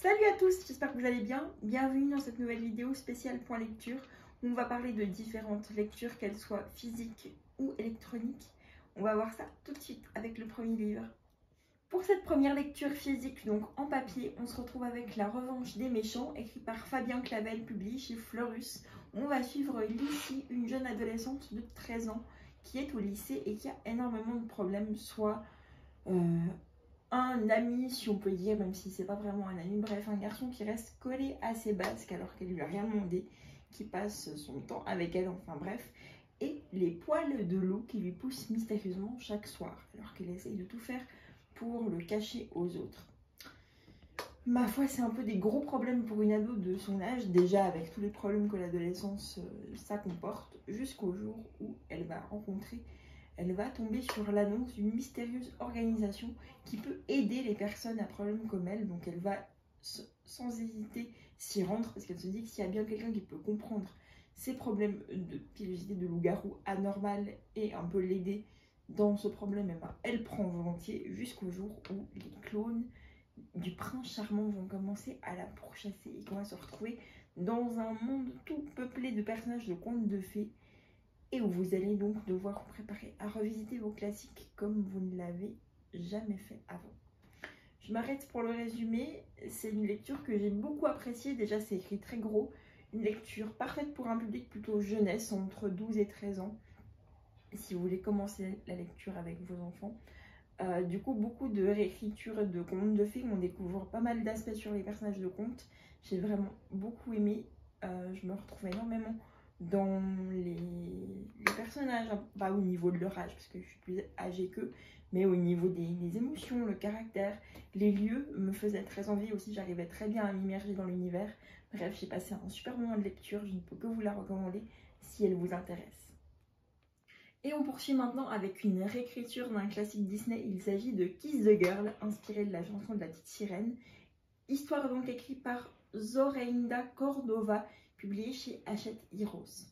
Salut à tous, j'espère que vous allez bien. Bienvenue dans cette nouvelle vidéo spéciale point lecture où on va parler de différentes lectures, qu'elles soient physiques ou électroniques. On va voir ça tout de suite avec le premier livre. Pour cette première lecture physique, donc en papier, on se retrouve avec La Revanche des méchants, écrit par Fabien Clavel, publié chez Fleurus. On va suivre Lucie, une jeune adolescente de 13 ans qui est au lycée et qui a énormément de problèmes, soit un ami, si on peut dire, même si c'est pas vraiment un ami, bref, un garçon qui reste collé à ses basques alors qu'elle lui a rien demandé, qui passe son temps avec elle, enfin bref, et les poils de loup qui lui poussent mystérieusement chaque soir, alors qu'elle essaye de tout faire pour le cacher aux autres. Ma foi, c'est un peu des gros problèmes pour une ado de son âge, déjà avec tous les problèmes que l'adolescence ça comporte, jusqu'au jour où elle va tomber sur l'annonce d'une mystérieuse organisation qui peut aider les personnes à problème comme elle. Donc elle va sans hésiter s'y rendre parce qu'elle se dit que s'il y a bien quelqu'un qui peut comprendre ses problèmes de pilosité, de loup-garou anormal et un peu l'aider dans ce problème, eh ben, elle prend volontiers jusqu'au jour où les clones du prince charmant vont commencer à la pourchasser et qu'on va se retrouver dans un monde tout peuplé de personnages de contes de fées et où vous allez donc devoir vous préparer à revisiter vos classiques comme vous ne l'avez jamais fait avant. Je m'arrête pour le résumé. C'est une lecture que j'ai beaucoup appréciée. Déjà, c'est écrit très gros. Une lecture parfaite pour un public plutôt jeunesse, entre 12 et 13 ans, si vous voulez commencer la lecture avec vos enfants. Du coup, beaucoup de réécriture de contes de fées. On découvre pas mal d'aspects sur les personnages de contes. J'ai vraiment beaucoup aimé. Je me retrouve énormément dans les personnages, pas au niveau de leur âge parce que je suis plus âgée qu'eux, mais au niveau des émotions, le caractère, les lieux me faisaient très envie aussi. J'arrivais très bien à m'immerger dans l'univers. Bref, j'ai passé un super moment de lecture. Je ne peux que vous la recommander si elle vous intéresse. Et on poursuit maintenant avec une réécriture d'un classique Disney. Il s'agit de Kiss the Girl, inspiré de la chanson de la petite sirène. Histoire donc écrite par Zoraida Cordova, publiée chez Hachette Heroes.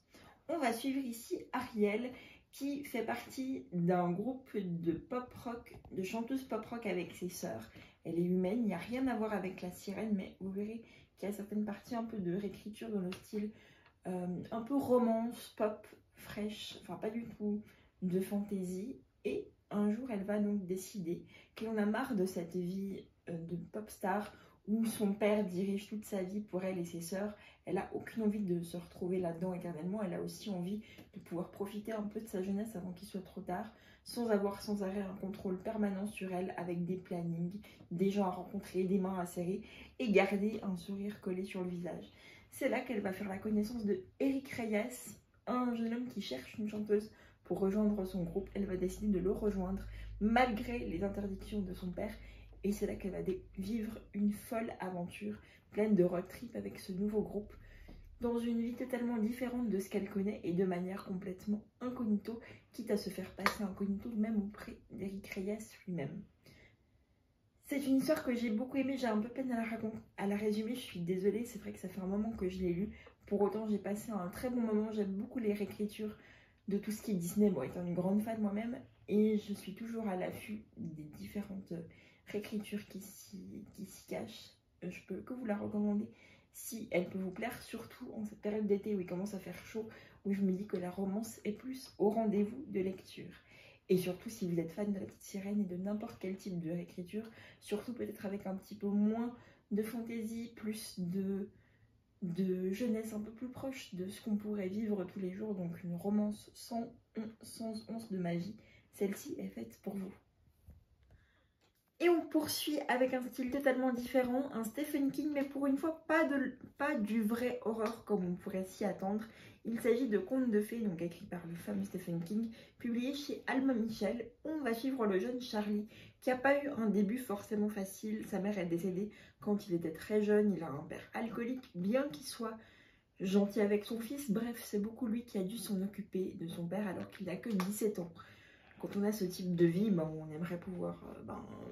On va suivre ici Ariel, qui fait partie d'un groupe de pop rock, de chanteuses pop rock avec ses sœurs. Elle est humaine, il n'y a rien à voir avec la sirène, mais vous verrez qu'il y a certaines parties un peu de réécriture dans le style un peu romance, pop, fraîche, enfin pas du tout de fantaisie. Et un jour, elle va donc décider qu'elle en a marre de cette vie de pop star où son père dirige toute sa vie pour elle et ses sœurs. Elle a aucune envie de se retrouver là-dedans éternellement. Elle a aussi envie de pouvoir profiter un peu de sa jeunesse avant qu'il soit trop tard, sans avoir sans arrêt un contrôle permanent sur elle, avec des plannings, des gens à rencontrer, des mains à serrer et garder un sourire collé sur le visage. C'est là qu'elle va faire la connaissance de Eric Reyes, un jeune homme qui cherche une chanteuse pour rejoindre son groupe. Elle va décider de le rejoindre malgré les interdictions de son père. Et c'est là qu'elle va vivre une folle aventure pleine de road trip avec ce nouveau groupe dans une vie totalement différente de ce qu'elle connaît et de manière complètement incognito, quitte à se faire passer incognito même auprès d'Eric Reyes lui-même. C'est une histoire que j'ai beaucoup aimée, j'ai un peu peine à la résumer, je suis désolée, c'est vrai que ça fait un moment que je l'ai lu. Pour autant, j'ai passé un très bon moment, j'aime beaucoup les réécritures de tout ce qui est Disney, bon, étant une grande fan moi-même, et je suis toujours à l'affût des différentes réécritures qui s'y cachent. Je peux que vous la recommander si elle peut vous plaire, surtout en cette période d'été où il commence à faire chaud, où je me dis que la romance est plus au rendez-vous de lecture. Et surtout si vous êtes fan de la petite sirène et de n'importe quel type de réécriture, surtout peut-être avec un petit peu moins de fantaisie, plus de jeunesse, un peu plus proche de ce qu'on pourrait vivre tous les jours, donc une romance sans once de magie, celle-ci est faite pour vous. Et on poursuit avec un style totalement différent, un Stephen King, mais pour une fois pas du vrai horreur comme on pourrait s'y attendre. Il s'agit de Contes de fées, donc écrit par le fameux Stephen King, publié chez Alma Michel. On va suivre le jeune Charlie, qui n'a pas eu un début forcément facile. Sa mère est décédée quand il était très jeune, il a un père alcoolique, bien qu'il soit gentil avec son fils. Bref, c'est beaucoup lui qui a dû s'en occuper de son père alors qu'il n'a que 17 ans. Quand on a ce type de vie, on aimerait pouvoir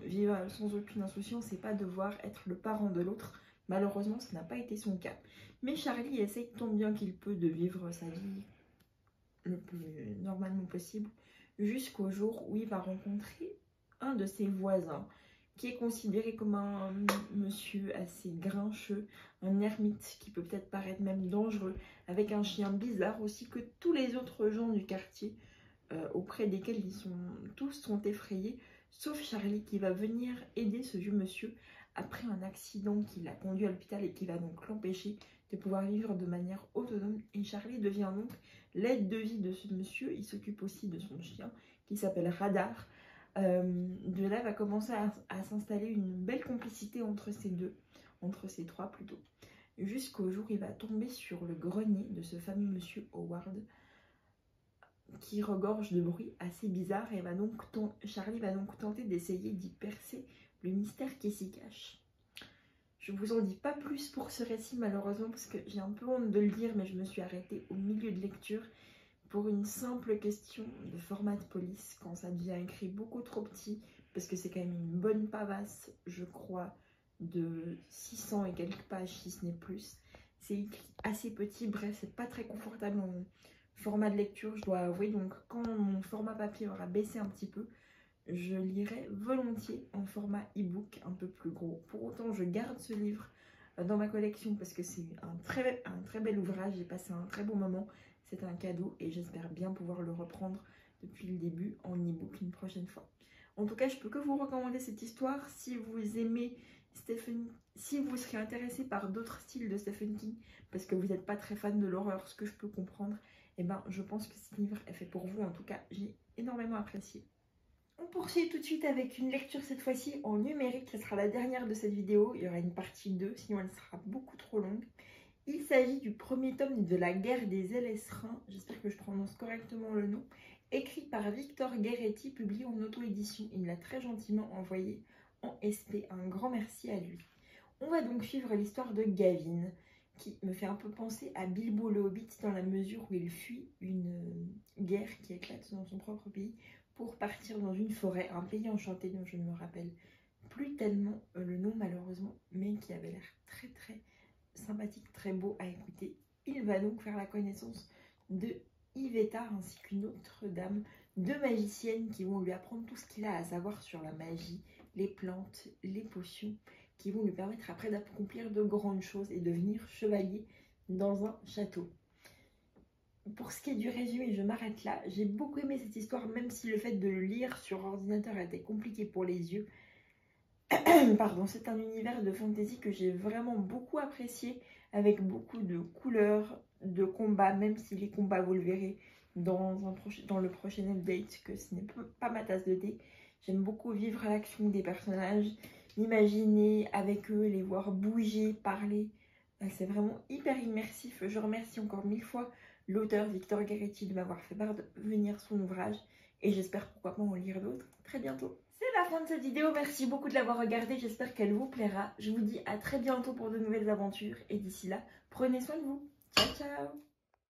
vivre sans aucune insouciance et pas devoir être le parent de l'autre. Malheureusement, ça n'a pas été son cas. Mais Charlie essaye tant bien qu'il peut de vivre sa vie le plus normalement possible, jusqu'au jour où il va rencontrer un de ses voisins qui est considéré comme un monsieur assez grincheux, un ermite qui peut peut-être paraître même dangereux, avec un chien bizarre aussi que tous les autres gens du quartier, auprès desquels tous sont effrayés, sauf Charlie qui va venir aider ce vieux monsieur après un accident qui l'a conduit à l'hôpital et qui va donc l'empêcher de pouvoir vivre de manière autonome. Et Charlie devient donc l'aide de vie de ce monsieur. Il s'occupe aussi de son chien qui s'appelle Radar. De là va commencer à s'installer une belle complicité entre ces trois plutôt, jusqu'au jour où il va tomber sur le grenier de ce fameux monsieur Howard qui regorge de bruits assez bizarres et Charlie va donc tenter d'essayer d'y percer le mystère qui s'y cache. Je vous en dis pas plus pour ce récit malheureusement parce que j'ai un peu honte de le dire, mais je me suis arrêtée au milieu de lecture pour une simple question de format de police, quand ça devient écrit beaucoup trop petit, parce que c'est quand même une bonne pavasse, je crois, de 600 et quelques pages, si ce n'est plus. C'est écrit assez petit, bref, c'est pas très confortable en format de lecture, je dois avouer. Donc quand mon format papier aura baissé un petit peu, je lirai volontiers en format e-book un peu plus gros. Pour autant, je garde ce livre dans ma collection parce que c'est un très bel ouvrage, j'ai passé un très bon moment. C'est un cadeau et j'espère bien pouvoir le reprendre depuis le début en e-book une prochaine fois. En tout cas, je peux que vous recommander cette histoire. Si vous aimez si vous serez intéressé par d'autres styles de Stephen King, parce que vous n'êtes pas très fan de l'horreur, ce que je peux comprendre, eh ben, je pense que ce livre est fait pour vous. En tout cas, j'ai énormément apprécié. On poursuit tout de suite avec une lecture cette fois-ci en numérique. Ce sera la dernière de cette vidéo. Il y aura une partie 2, sinon elle sera beaucoup trop longue. Il s'agit du premier tome de La guerre des Elesrins, j'espère que je prononce correctement le nom, écrit par Victor Gueretti, publié en auto-édition. Il me l'a très gentiment envoyé en SP, un grand merci à lui. On va donc suivre l'histoire de Gavin, qui me fait un peu penser à Bilbo le Hobbit dans la mesure où il fuit une guerre qui éclate dans son propre pays pour partir dans une forêt, un pays enchanté dont je ne me rappelle plus tellement le nom malheureusement, mais qui avait l'air très sympathique, très beau à écouter. Il va donc faire la connaissance de Iveta ainsi qu'une autre dame, deux magiciennes qui vont lui apprendre tout ce qu'il a à savoir sur la magie, les plantes, les potions, qui vont lui permettre après d'accomplir de grandes choses et devenir chevalier dans un château. Pour ce qui est du résumé, je m'arrête là. J'ai beaucoup aimé cette histoire, même si le fait de le lire sur ordinateur a été compliqué pour les yeux. Pardon, c'est un univers de fantasy que j'ai vraiment beaucoup apprécié, avec beaucoup de couleurs, de combats, même si les combats, vous le verrez dans le prochain update, que ce n'est pas ma tasse de thé. J'aime beaucoup vivre l'action des personnages, m'imaginer avec eux, les voir bouger, parler. C'est vraiment hyper immersif. Je remercie encore 1000 fois l'auteur Victor Gueretti de m'avoir fait parvenir son ouvrage et j'espère pourquoi pas en lire d'autres très bientôt. C'est la fin de cette vidéo, merci beaucoup de l'avoir regardée, j'espère qu'elle vous plaira. Je vous dis à très bientôt pour de nouvelles aventures et d'ici là, prenez soin de vous. Ciao ciao.